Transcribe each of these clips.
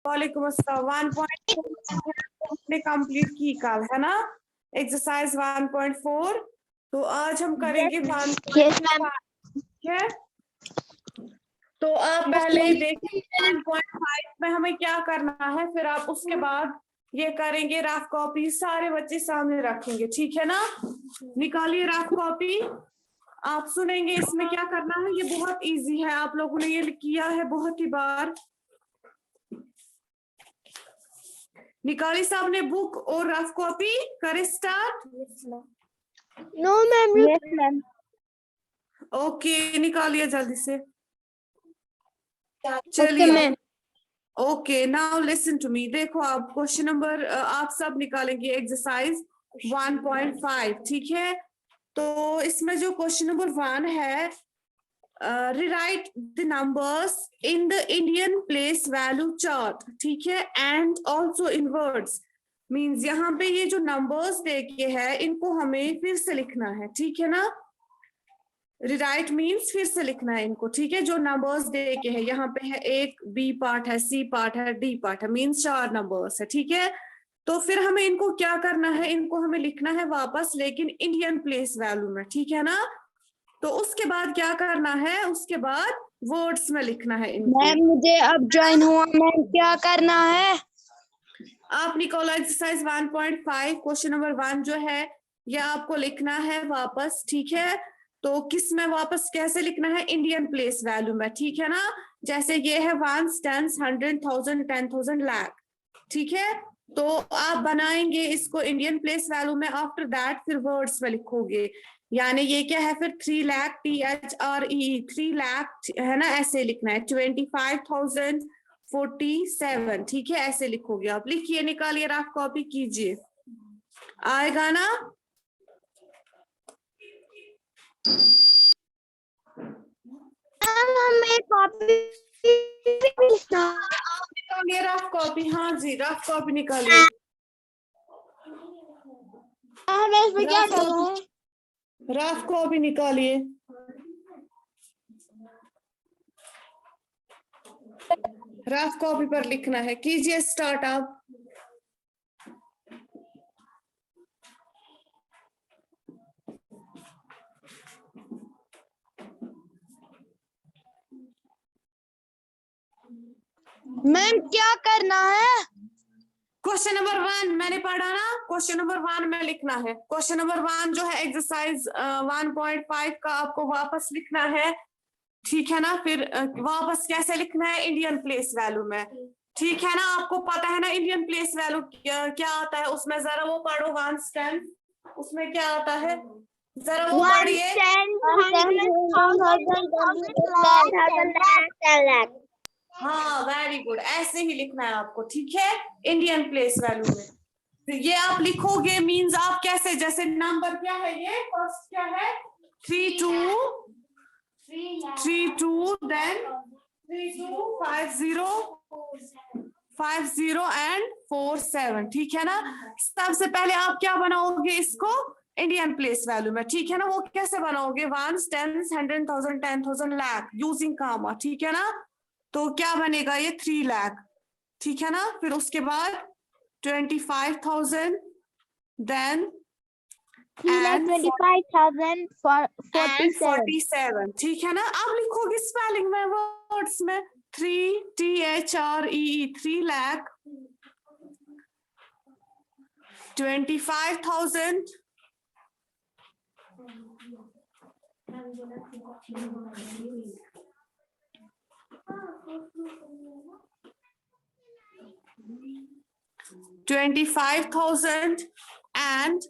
वालेकुम अस्सलाम। 1.4 हमने कंप्लीट की कल, है ना, एक्सरसाइज 1.4। तो आज हम करेंगे 1.5। ठीक है, तो आप पहले देखिए 1.5 में हमें क्या करना है, फिर आप उसके बाद ये करेंगे रफ कॉपी। सारे बच्चे सामने रखेंगे, ठीक है ना। निकालिए रफ कॉपी, आप सुनेंगे इसमें क्या करना है। ये बहुत इजी है, आप लोगों ने ये किया है बहुत ही बार। निकाली सामने बुक और रफ कॉपी, करे start. No ma'am. Yes ma'am. Okay, निकालिए जल्दी से। ओके चलिए, ma'am. Okay, now listen to me. देखो, आप क्वेश्चन नंबर आप सब निकालेंगे एक्सरसाइज 1.5, ठीक है। तो इसमें जो क्वेश्चन नंबर 1 है, rewrite the numbers in the Indian place value chart, ठीक है, and also in words। Means यहाँ पे ये जो नंबर्स देके है इनको हमें फिर से लिखना है, ठीक है ना। रिराइट मीन्स फिर से लिखना है इनको, ठीक है। जो नंबर्स देके है यहाँ पे है, एक बी पार्ट है, सी पार्ट है, डी पार्ट है, मीन्स 4 नंबर्स है, ठीक है। तो फिर हमें इनको क्या करना है, इनको हमें लिखना है वापस, लेकिन इंडियन प्लेस वैल्यू में, ठीक है ना। तो उसके बाद क्या करना है, उसके बाद वर्ड्स में लिखना है इनको। मैम मुझे अब ज्वाइन हुआ मैम, क्या करना है? आप निकालो एक्सरसाइज 1.5 क्वेश्चन नंबर 1 जो है ये आपको लिखना है वापस, ठीक है। तो किस में वापस कैसे लिखना है, इंडियन प्लेस वैल्यू में, ठीक है ना। जैसे ये है 1, 10, 100, 1000, 10,000, लाख, ठीक है। तो आप बनाएंगे इसको इंडियन प्लेस वैल्यू में, आफ्टर दैट फिर वर्ड्स में लिखोगे। यानी ये क्या है फिर 3 लाख, THRE 3 लाख है ना, ऐसे लिखना है। 25,047, ठीक है, ऐसे लिखोगे आप। लिखिए, निकालिए, रफ कॉपी कीजिए, आएगा ना। हमें कॉपी आप निकालिए रफ कॉपी, हाँ जी, रफ कॉपी निकालिए। हमें इसमें क्या करना है? रफ कॉपी निकालिए। रफ कॉपी पर लिखना है, कीजिए स्टार्ट आप। मैम क्या करना है? क्वेश्चन नंबर 1 मैंने पढ़ा ना, क्वेश्चन नंबर 1 में लिखना है। क्वेश्चन नंबर 1 जो है एक्सरसाइज 1.5 का आपको वापस लिखना है, ठीक है ना। फिर वापस कैसे लिखना है, इंडियन प्लेस वैल्यू में, ठीक है ना। आपको पता है ना इंडियन प्लेस वैल्यू क्या आता है उसमें, जरा वो पढ़ो 1 10, उसमें क्या आता है, जरा वो पढ़िए। 1, 10, 100, 10,000 हाँ, वेरी गुड, ऐसे ही लिखना है आपको, ठीक है, इंडियन प्लेस वैल्यू में। तो ये आप लिखोगे, मींस आप कैसे, जैसे नंबर क्या है, ये फर्स्ट क्या है, 32, देन 3250 एंड 47, ठीक है ना। सबसे पहले आप क्या बनाओगे इसको, इंडियन प्लेस वैल्यू में, ठीक है ना। वो कैसे बनाओगे, 1, 10, 100, 1000, 10,000, लाख, यूजिंग कामा, ठीक है ना। तो क्या बनेगा ये 3 लाख, ठीक है ना। फिर उसके बाद 25,000, देन 3,25,047, ठीक है ना। आप लिखोगे स्पेलिंग में, वर्ड्स में, 3 THRE 3 लाख 25,000 25,000 and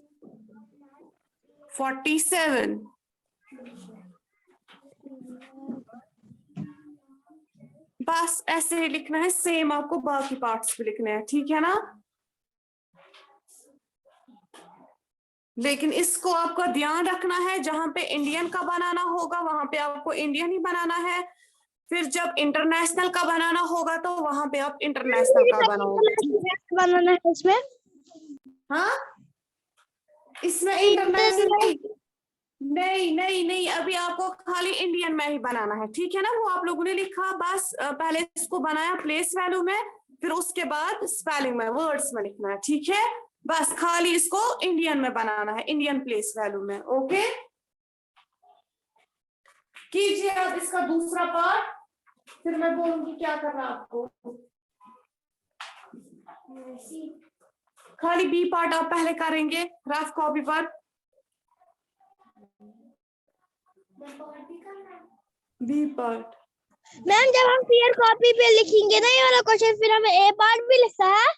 47। बस ऐसे ही लिखना है, सेम आपको बाकी पार्ट्स भी लिखने हैं, ठीक है ना। लेकिन इसको आपका ध्यान रखना है, जहां पे इंडियन का बनाना होगा वहां पे आपको इंडियन ही बनाना है। फिर जब इंटरनेशनल का बनाना होगा तो वहां पे आप इंटरनेशनल का बनाना है इसमें। हाँ, इसमें इंटरनेशनल नहीं नहीं नहीं, अभी आपको खाली इंडियन में ही बनाना है, ठीक है ना। वो आप लोगों ने लिखा, बस पहले इसको बनाया प्लेस वैल्यू में, फिर उसके बाद स्पेलिंग में वर्ड्स में लिखना है, ठीक है। बस खाली इसको इंडियन में बनाना है, इंडियन प्लेस वैल्यू में। ओके, कीजिए अब इसका दूसरा पार्ट, फिर मैं बोलूंगी क्या करना आपको। खाली बी पार्ट आप पहले करेंगे रफ कॉपी पर। बी पार्ट मैम जब हम क्लियर कॉपी पे लिखेंगे ना ये वाला क्वेश्चन, फिर हमें ए पार्ट भी लिखना है।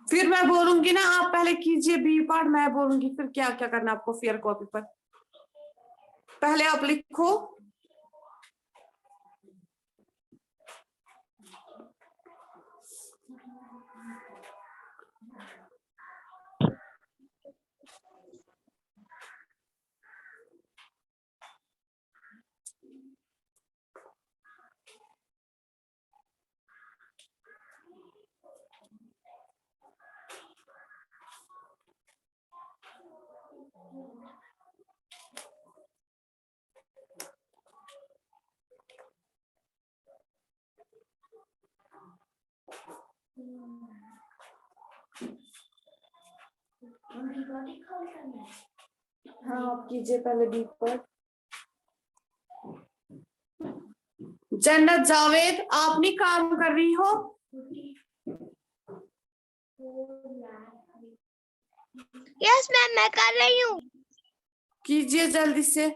फिर मैं बोलूंगी ना, आप पहले कीजिए बी पार्ट, मैं बोलूंगी फिर क्या क्या करना आपको फेयर कॉपी पर। पहले आप लिखो। हाँ आप कीजिए पहले बी पर। जन्नत जावेद, आप नहीं काम कर रही हो? यस मैम मैं कर रही हूँ। कीजिए जल्दी से।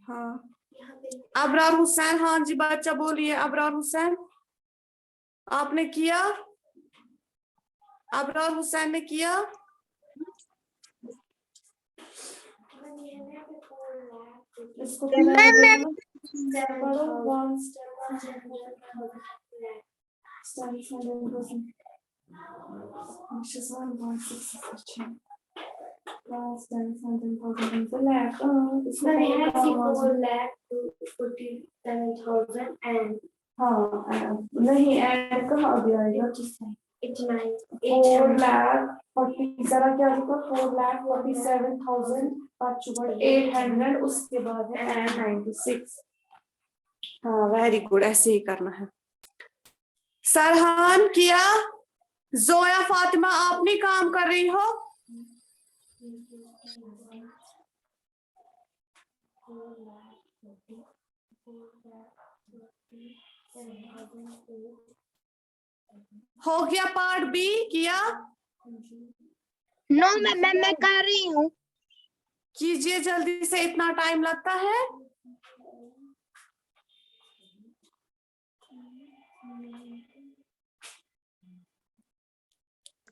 हाँ अबरार हुसैन, हाँ जी बच्चा बोलिए। अबरार हुसैन आपने किया? अबरार हुसैन ने किया? इसको नहीं ऐड कहाँ अभी आएगा? 4,47,800 उसके बाद है 96। हाँ वेरी गुड, ऐसे ही करना है। सरहान किया? जोया फातिमा आप नहीं काम कर रही हो? हो गया पार्ट बी किया? नो मैम मैं कर रही हूँ। कीजिए जल्दी से, इतना टाइम लगता है?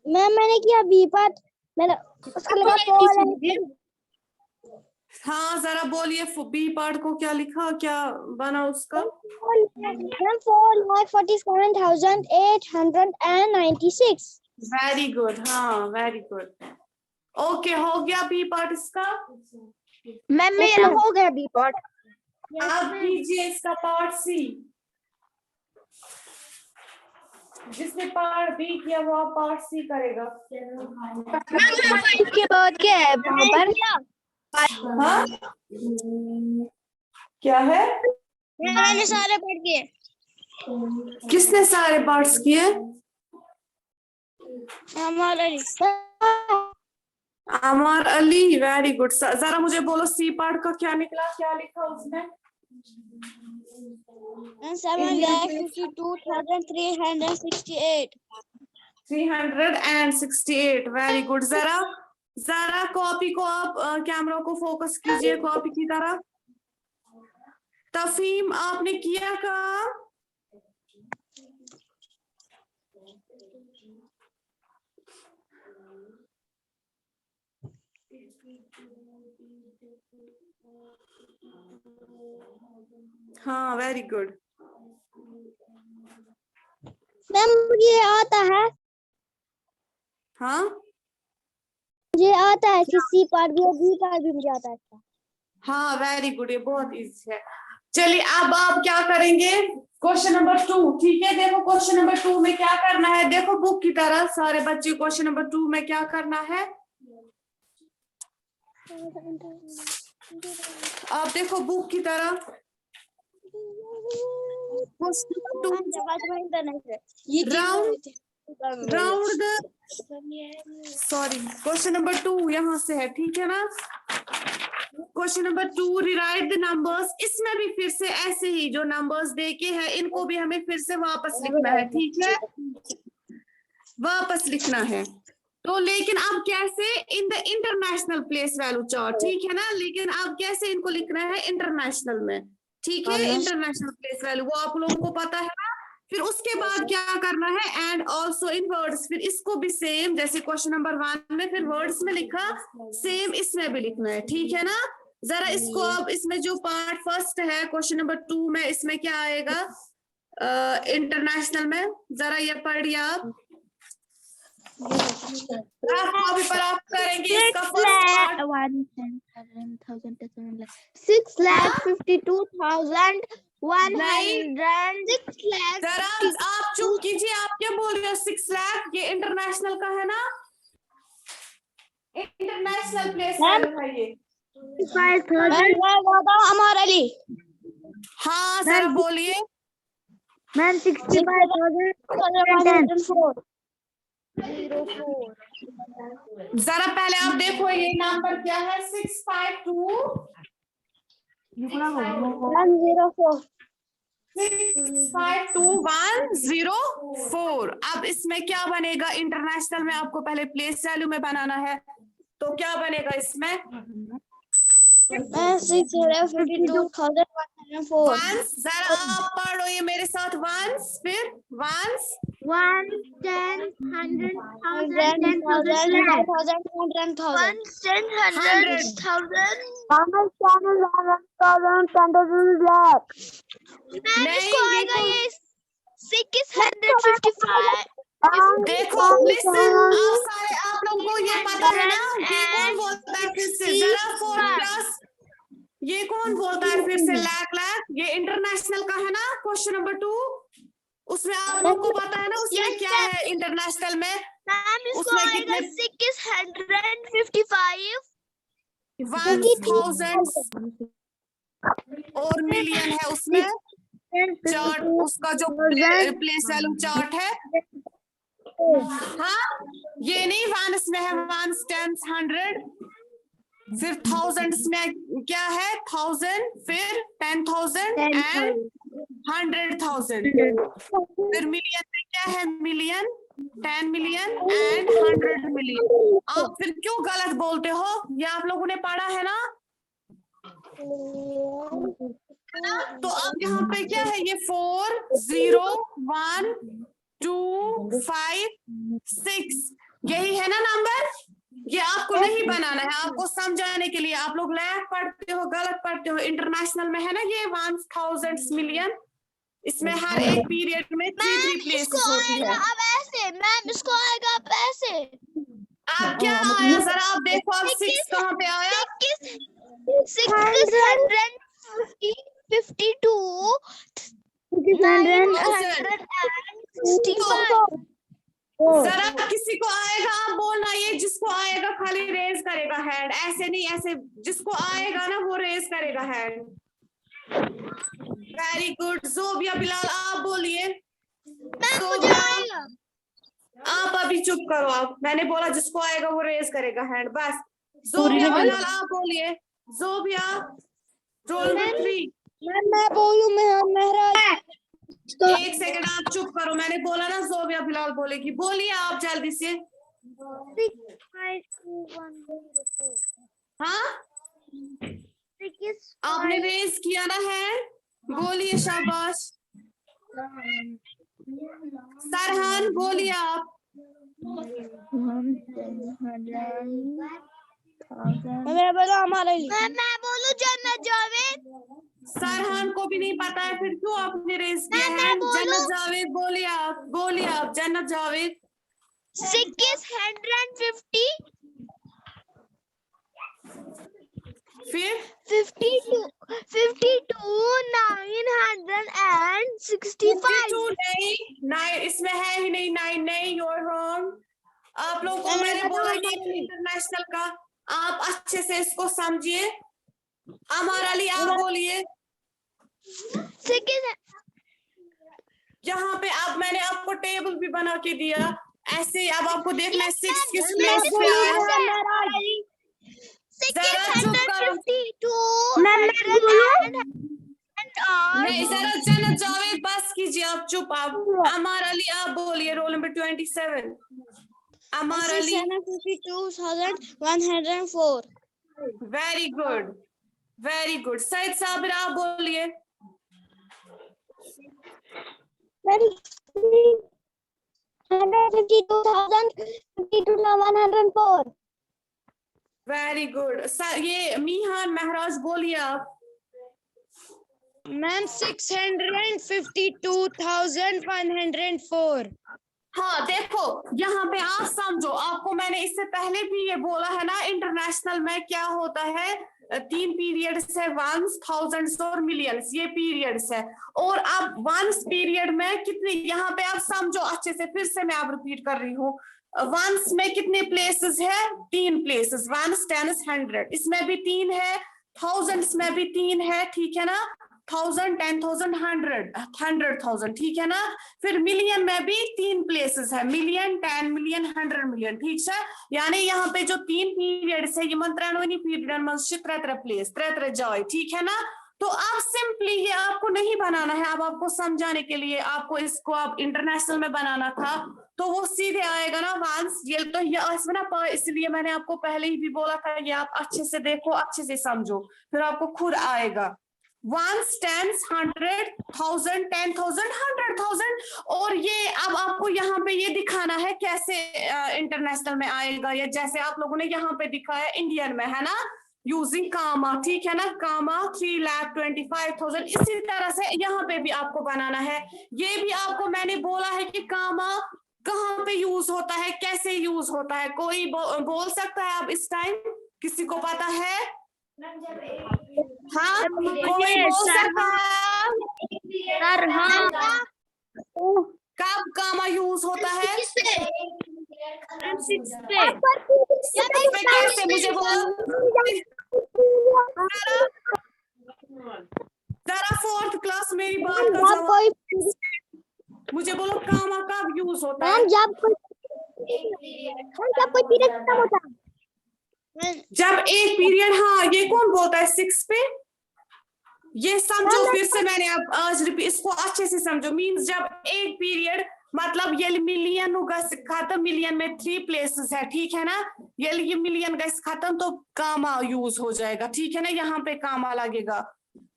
मैम मैंने किया बी पार्ट, मैंने उसको लगा फॉल। हाँ जरा बोलिए बी पार्ट को क्या लिखा, क्या बना उसका? 4,47,896। वेरी गुड, हाँ वेरी गुड। ओके हो गया बी पार्ट इसका। मैम मेरा हो गया बी पार्ट। अब कीजिए इसका पार्ट सी। जिसने पार्ट बी किया वो आप पार्ट सी करेगा। इसके बाद क्या है वहाँ पर? हाँ क्या है? मैंने सारे पढ़ किए। किसने सारे पार्ट्स किए? अमर अली, वेरी गुड। जरा मुझे बोलो सी पार्ट का क्या निकला, क्या लिखा उसमें? 7,52,368। 368, वेरी गुड। जरा जरा कॉपी को आप कैमरा को फोकस कीजिए कॉपी की तरफ। तफीम आपने किया काम? हाँ वेरी गुड। मैम मुझे आता है। हाँ मुझे आता है कि सी पार्ट भी और बी पार्ट भी मुझे आता है। हाँ वेरी गुड, ये बहुत इजी है। चलिए अब आप क्या करेंगे, क्वेश्चन नंबर 2, ठीक है। देखो क्वेश्चन नंबर 2 में क्या करना है, देखो बुक की तरह सारे बच्चे, क्वेश्चन नंबर 2 में क्या करना है, आप देखो बुक की तरह। Question number 2 round the, sorry question number 2 यहाँ से है, ठीक है ना। Question number 2 rewrite the numbers, इसमें भी फिर से ऐसे ही जो नंबर्स देके हैं इनको भी हमें फिर से वापस लिखना है, ठीक है, वापस लिखना है। तो लेकिन अब कैसे, in the international place value chart, ठीक है ना, लेकिन अब कैसे इनको लिखना है इंटरनेशनल में, ठीक है, इंटरनेशनल प्लेस वैल्यू वो आप लोगों को पता है ना। फिर उसके बाद क्या करना है, एंड ऑल्सो इन वर्ड्स, फिर इसको भी सेम जैसे क्वेश्चन नंबर 1 में फिर वर्ड्स में लिखा, सेम इसमें भी लिखना है, ठीक है ना। जरा इसको अब इसमें जो पार्ट फर्स्ट है क्वेश्चन नंबर 2 में, इसमें क्या आएगा इंटरनेशनल में, जरा ये पढ़िए आप कॉपी पर आप करेंगे इसका फर्स्ट पार्ट। 6,52,100 जरा आप चुप कीजिए, आप क्या बोल रहे हो, 6 लाख ये इंटरनेशनल का है ना, इंटरनेशनल प्लेस वैल्यू है ये। 65,000 अमर अली। हाँ जरा बोलिए। मैम 65,104 जरा पहले आप देखो ये नंबर क्या है, 652,104। अब इसमें क्या बनेगा, इंटरनेशनल में आपको पहले प्लेस वैल्यू में बनाना है, तो क्या बनेगा इसमें 6,52,104 वंस, जरा आप पढ़ो ये मेरे साथ, वंस, फिर वंस 1, 10, 100, 1,000, 10,000, 100,000, 10,000 lakh। नहीं आएगा ये 655। देखो लिसन, आप सारे आप लोगों को ये पता है ना, ये कौन बोलता है फिर से, जरा 4+, ये कौन बोलता है फिर से, लाख लाख, ये इंटरनेशनल का है ना क्वेश्चन नंबर 2, उसमें आप लोगों को पता है ना उसमें क्या है इंटरनेशनल में, उसमें कितने 655 1000 और मिलियन है उसमें चार्ट, उसका जो प्लेस वैल्यू चार्ट है। हाँ ये नहीं वंस में है, वंस, टेंस, 100, फिर थाउजेंड्स में क्या है 1000, फिर 10,000 एंड 100,000, फिर मिलियन में क्या है, मिलियन, 10 मिलियन एंड 100 मिलियन। आप फिर क्यों गलत बोलते हो, ये आप लोगों ने पढ़ा है ना। तो अब यहाँ पे क्या है, ये 4, 0, 1, 2, 5, 6, यही है ना नंबर, ये आपको नहीं बनाना है, आपको समझाने के लिए। आप लोग लैक पढ़ते हो, गलत पढ़ते हो, इंटरनेशनल में है ना ये 1000 मिलियन, इसमें हर एक पीरियड में 3 प्लेसेस होती है। अब ऐसे मैम इसको आएगा अब ऐसे, आप क्या आया जरा आप देखो, अब 6 कहाँ पे आया, 652,965। जरा किसी को आएगा आप बोलना, ये जिसको आएगा खाली रेज करेगा हैंड, ऐसे नहीं, ऐसे जिसको आएगा ना वो रेज करेगा हैंड। वेरी गुड, जोबिया बिलाल आप बोलिए। आप अभी चुप करो, आप, मैंने बोला जिसको आएगा वो रेज करेगा हैंड, बस। जोबिया बिलाल आप बोलिए, जोबिया रोल नंबर 3। मैं बोलूं महराज, एक सेकंड आप चुप करो, मैंने बोला ना जोबिया बिलाल बोलेगी, बोलिए आप जल्दी से। 652,104। हाँ आपने रेज किया ना है, बोलिए शाबाश। सरहान बोलिए आप। मैं बोलूं हमारे लिए, मैं बोलूं जन्नत जावेद। सरहान को भी नहीं पता है, फिर क्यों आपने रेज किया है, जन्नत जावेद बोलिए आप, बोलिए आप जन्नत जावेद। 650 फिर 52 52 नहीं, 9 इसमें है ही नहीं, 9 नहीं, you're wrong. आप लोगों को मैंने बोला ये इंटरनेशनल का, आप अच्छे से इसको समझिए. अमर अली आप बोलिए. सेकंड यहाँ पे अब मैंने आपको टेबल भी बना के दिया, ऐसे ही अब आपको देखना है 6 किस प्लेस पे आया. जरा चुप करो. नहीं जरा जन्नत जावेद बस कीजिए, आप चुप. आप अमर अली आप बोलिए roll number 27. Amar Ali 52,104. Very good, very good. Saeed Sabir आप बोलिए. 152,104. Very good. ये मीहान महराज बोलिए आप. मैम 652,104. हाँ देखो यहाँ पे आप समझो, आपको मैंने इससे पहले भी ये बोला है ना, इंटरनेशनल में क्या होता है, 3 पीरियड्स है, वंस, थाउजेंड्स और मिलियंस, ये पीरियड्स है. और अब वंस पीरियड में कितने, यहाँ पे आप समझो अच्छे से, फिर से मैं आप रिपीट कर रही हूँ. वंस में कितने प्लेसेस है? 3 प्लेसेस. वंस, टेंस, 100, इसमें भी 3 है. थाउजेंड्स में भी 3 है, ठीक है ना. 1000, 10,000, 100,000, ठीक है ना. फिर मिलियन में भी 3 प्लेसेस है, मिलियन, 10 मिलियन, 100 मिलियन, ठीक है. यानी यहाँ पे जो 3 पीरियड्स है, ये त्रेनवनी पीरियड में 3 प्लेस, 3 जॉय, ठीक है ना. तो अब सिंपली ये आपको नहीं बनाना है, अब आपको समझाने के लिए आपको इसको आप इंटरनेशनल में बनाना था, तो वो सीधे आएगा ना वंस. ये तो ये ना, इसलिए मैंने आपको पहले ही भी बोला था, ये आप अच्छे से देखो, अच्छे से समझो, फिर आपको खुद आएगा. Ones, tens, 100,000, 10,000, 100,000. और ये अब आपको यहाँ पे ये दिखाना है कैसे इंटरनेशनल में आएगा, या जैसे आप लोगों ने यहाँ पे दिखाया इंडियन में, है ना, यूजिंग कामा, ठीक है ना. कामा 3,25,000, इसी तरह से यहाँ पे भी आपको बनाना है. ये भी आपको मैंने बोला है कि कामा कहाँ पे यूज होता है, कैसे यूज होता है. कोई बोल सकता है अब इस टाइम, किसी को पता है? हाँ कोई बोल सकता है? कब कामा यूज होता है? 6 कैसे, मुझे बोलो जरा. 4th क्लास मेरी बात का जवाब, मुझे बोलो कामा कब यूज होता है? जब कोई पीरियड खत्म होता है, जब एक पीरियड. हाँ ये कौन बोलता है 6 पे? ये समझो फिर से, मैंने अब आज इसको अच्छे से समझो. मींस जब एक पीरियड, मतलब ये मिलियन खत्म, मिलियन में 3 प्लेसेस है, ठीक है ना. ये मिलियन गैस खत्म तो कामा यूज हो जाएगा, ठीक है ना, यहाँ पे कामा लगेगा.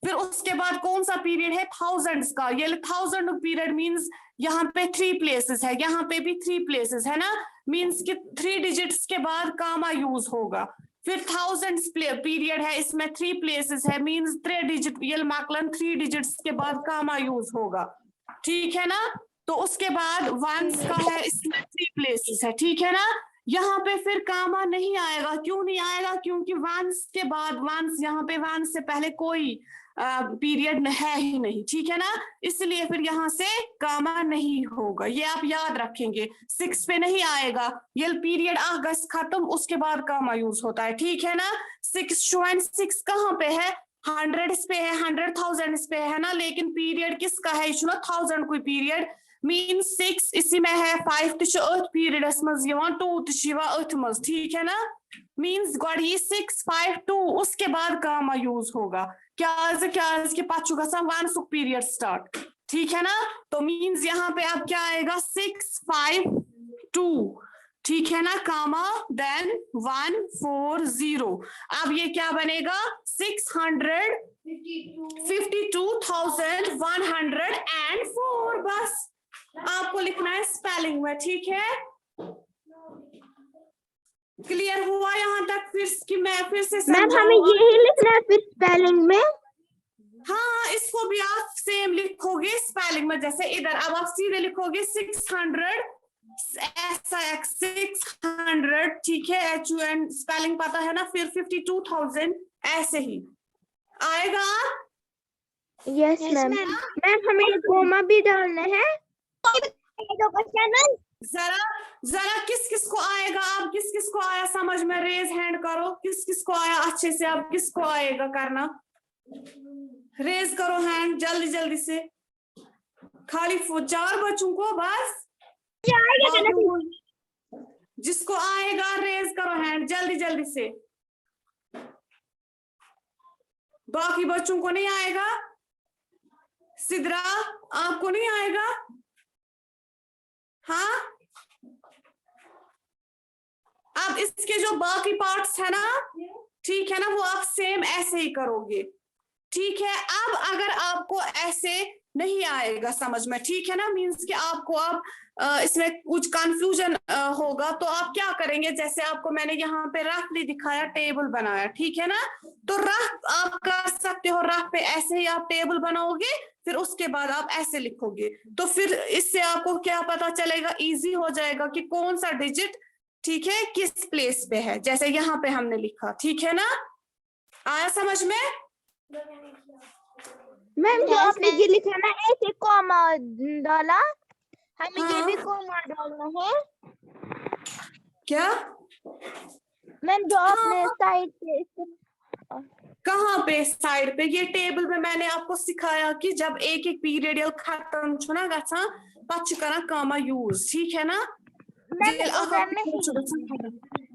फिर उसके बाद कौन सा पीरियड है? थाउजेंड्स का. ये 1000 पीरियड मींस यहाँ पे 3 प्लेसेस है, यहाँ पे भी 3 प्लेसेस है ना, मींस कि 3 डिजिट्स के बाद कामा यूज होगा. फिर थाउजेंड्स पीरियड है, इसमें 3 प्लेसेस है, मींस 3 डिजिट, ये मकलन 3 डिजिट्स के बाद कामा यूज होगा, ठीक है ना. तो उसके बाद वंस का है, इसमें 3 प्लेसेस है, ठीक है ना. यहाँ पे फिर कामा नहीं आएगा. क्यों नहीं आएगा? क्योंकि वंस के बाद, वंस यहाँ पे वंस से पहले कोई पीरियड है ही नहीं, ठीक है ना. इसलिए फिर यहाँ से कामा नहीं होगा, ये आप याद रखेंगे. 6 पे नहीं आएगा, ये पीरियड अगस्त खत्म, उसके बाद कामा यूज होता है, ठीक है ना. 6 कहाँ पे है? 100 पे है, 100,000 पे है ना. लेकिन पीरियड किसका है? 1000 कोई पीरियड, मीन्स 6 इसी में है. 5 पीरियडस मज 2 ठीक है ना. मीन्स गॉडी 6, 5, 2, उसके बाद कामा यूज होगा. क्या के पास वन सुख पीरियड स्टार्ट, ठीक है ना. तो मीन्स यहाँ पे अब क्या आएगा? 6, 5, 2, ठीक है ना, कामा देन 140. अब ये क्या बनेगा? 652,104. बस आपको लिखना है स्पेलिंग में, ठीक है. क्लियर हुआ यहाँ तक? फिर कि मैं फिर से मैम हमें यही लिखना है फिर स्पेलिंग में. हाँ इसको भी आप सेम लिखोगे स्पेलिंग में, जैसे इधर. अब आप सीधे लिखोगे 600 600, ठीक है. HUN स्पेलिंग पता है ना. फिर 52,000 ऐसे ही आएगा। Yes ma'am. मैम हमें ये कोमा भी डालना है। तो क्वेश्चन जरा जरा किस किस को आएगा, आप किस किस को आया समझ में, रेज हैंड करो, किस किस को आया अच्छे से, आप किसको आएगा करना, रेज करो हैंड जल्दी जल्दी से, खाली 4 बच्चों को बस, जिसको आएगा रेज करो हैंड जल्दी जल्दी से, बाकी बच्चों को नहीं आएगा। सिद्रा आपको नहीं आएगा? हाँ, अब इसके जो बाकी पार्ट्स है ना, ठीक है ना, वो आप सेम ऐसे ही करोगे, ठीक है। अब अगर आपको ऐसे नहीं आएगा समझ में, ठीक है ना, मींस कि आपको अब इसमें कुछ कंफ्यूजन होगा, तो आप क्या करेंगे, जैसे आपको मैंने यहाँ पे रफली दिखाया, टेबल बनाया, ठीक है ना, तो रफ आप कर सकते हो, रफ पे ऐसे ही आप टेबल बनाओगे, फिर उसके बाद आप ऐसे लिखोगे, तो फिर इससे आपको क्या पता चलेगा, इजी हो जाएगा कि कौन सा डिजिट, ठीक है, किस प्लेस पे है, जैसे यहाँ पे हमने लिखा, ठीक है ना, आया समझ में? मैम जो आपने ये लिखा ना ऐसे कॉमा डाला, हमें ये भी कॉमा डालना है क्या मैम? जो आपने साइड पे कहाँ पे साइड पे, ये टेबल में मैंने आपको सिखाया कि जब एक एक पीरियड खत्म छुना गसा पच करा कामा यूज, ठीक है ना।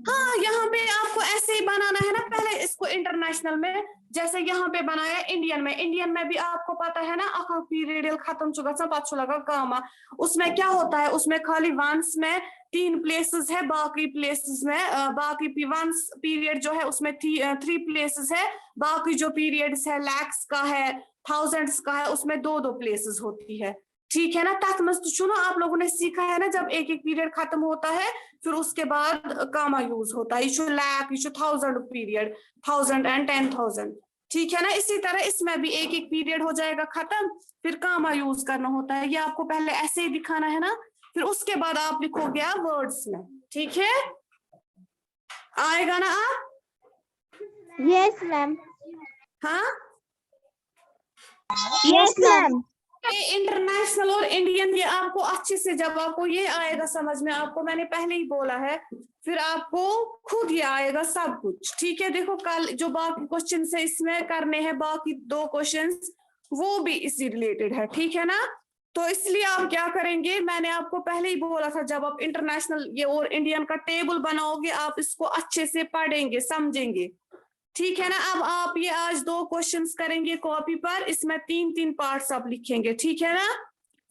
हाँ, यहाँ पे आपको ऐसे ही बनाना है ना, पहले इसको इंटरनेशनल में, जैसे यहाँ पे बनाया इंडियन में भी आपको पता है ना, पीरियड खत्म चुका सा पाछू लगा कामा, उसमें क्या होता है, उसमें खाली वंस में 3 प्लेसेस है, बाकी प्लेसेस में बाकी वंस पीरियड जो है उसमें 3 प्लेसेस है, बाकी जो पीरियड्स है लैक्स का है, थाउजेंड्स का है, उसमें 2 प्लेसेस होती है, ठीक है ना। तक मस्त सुनो, आप लोगों ने सीखा है ना, जब एक एक पीरियड खत्म होता है फिर उसके बाद कामा यूज होता है, इशू लैक, इशू 1000 पीरियड, 1000 एंड 10,000, ठीक है ना। इसी तरह इसमें भी एक एक पीरियड हो जाएगा खत्म, फिर कामा यूज करना होता है, ये आपको पहले ऐसे ही दिखाना है ना, फिर उसके बाद आप लिखोगे आप वर्ड्स में, ठीक है, आएगा ना आप? Yes ma'am. हाँ यस मैम। इंटरनेशनल और इंडियन, ये आपको अच्छे से, जब आपको ये आएगा समझ में, आपको मैंने पहले ही बोला है, फिर आपको खुद ये आएगा सब कुछ, ठीक है। देखो कल जो बाकी क्वेश्चन है इसमें करने हैं, बाकी 2 क्वेश्चंस वो भी इसी रिलेटेड है, ठीक है ना। तो इसलिए आप क्या करेंगे, मैंने आपको पहले ही बोला था, जब आप इंटरनेशनल ये और इंडियन का टेबल बनाओगे, आप इसको अच्छे से पढ़ेंगे समझेंगे, ठीक है ना। अब आप ये आज 2 क्वेश्चंस करेंगे कॉपी पर, इसमें 3-3 पार्ट्स आप लिखेंगे, ठीक है ना,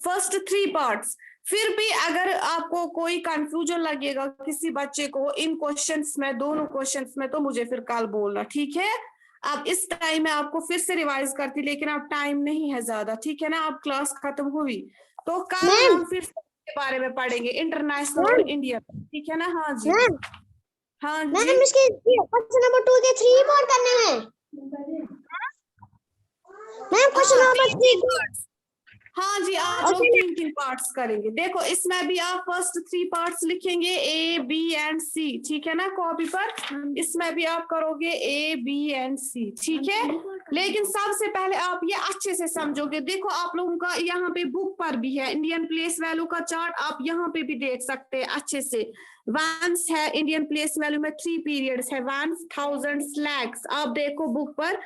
फर्स्ट 3 पार्ट्स। फिर भी अगर आपको कोई कंफ्यूजन लगेगा किसी बच्चे को इन क्वेश्चंस में, दोनों क्वेश्चंस में, तो मुझे फिर कल बोलना, ठीक है। अब इस टाइम में आपको फिर से रिवाइज करती, लेकिन अब टाइम नहीं है ज्यादा, ठीक है ना, अब क्लास खत्म हुई तो कल हम फिर के बारे में पढ़ेंगे, इंटरनेशनल और इंडियन, ठीक है ना। हाँ जी, हाँ जी मैम इसके क्वेश्चन नंबर 2 के 3 more करने हैं मैम, क्वेश्चन नंबर 3। हाँ जी, आप लोग 3-3 पार्ट्स करेंगे। देखो इसमें भी आप फर्स्ट 3 पार्ट्स लिखेंगे, A, B एंड C, ठीक है ना, कॉपी पर। इसमें भी आप करोगे A, B एंड C, ठीक है। लेकिन सबसे पहले आप ये अच्छे से समझोगे। देखो आप लोगों का यहाँ पे बुक पर भी है इंडियन प्लेस वैल्यू का चार्ट, आप यहाँ पे भी देख सकते हैं अच्छे से। वंस है इंडियन प्लेस वैल्यू में 3 पीरियड्स है, वंस, थाउजेंड्स, लैक्स, आप देखो बुक पर।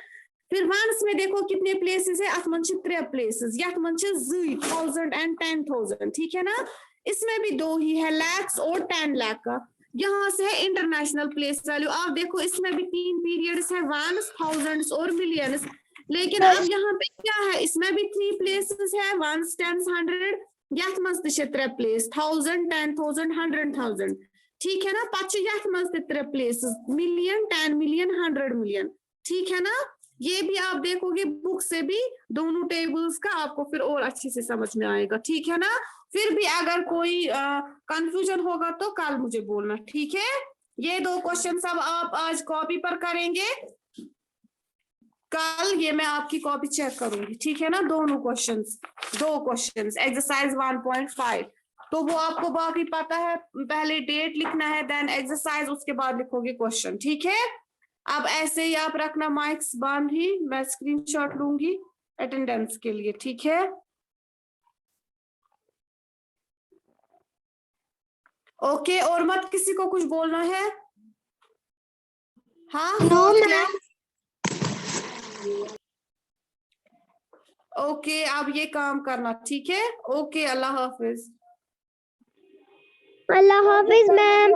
फिर वंस में देखो कितने प्लेसेस है, अथ मन 3 प्लेसेस, यथ मन 1000 एंड 10,000, ठीक है ना। इसमें भी 2 ही है, लैक्स और 10 लाख का। यहाँ से है इंटरनेशनल प्लेस वैल्यू, आप देखो इसमें भी 3 पीरियड्स है, वंस, थाउजेंड्स और मिलियंस। लेकिन अब यहाँ पे क्या है, इसमें भी 3 प्लेसेस है, वंस, 10, 100, यथ मन 3 प्लेस, 1000, 10,000, 100,000, ठीक है ना। पच यथ मन 3 प्लेसेस, मिलियन, 10 मिलियन, 100 मिलियन, ठीक है ना। ये भी आप देखोगे बुक से भी, दोनों टेबल्स का आपको फिर और अच्छे से समझ में आएगा, ठीक है ना। फिर भी अगर कोई कंफ्यूजन होगा तो कल मुझे बोलना, ठीक है। ये 2 क्वेश्चन सब आप आज कॉपी पर करेंगे, कल ये मैं आपकी कॉपी चेक करूंगी, ठीक है ना। दोनों क्वेश्चंस, 2 क्वेश्चंस एक्सरसाइज 1.5, तो वो आपको बाकी पता है, पहले डेट लिखना है, देन एक्सरसाइज, उसके बाद लिखोगे क्वेश्चन, ठीक है। अब ऐसे ही आप रखना माइक्स बंद ही, मैं स्क्रीनशॉट लूंगी अटेंडेंस के लिए, ठीक है? ओके, और मत किसी को कुछ बोलना है? हाँ क्या? ओके, अब ये काम करना, ठीक है? ओके, अल्लाह हाफिज। अल्लाह हाफिज मैम।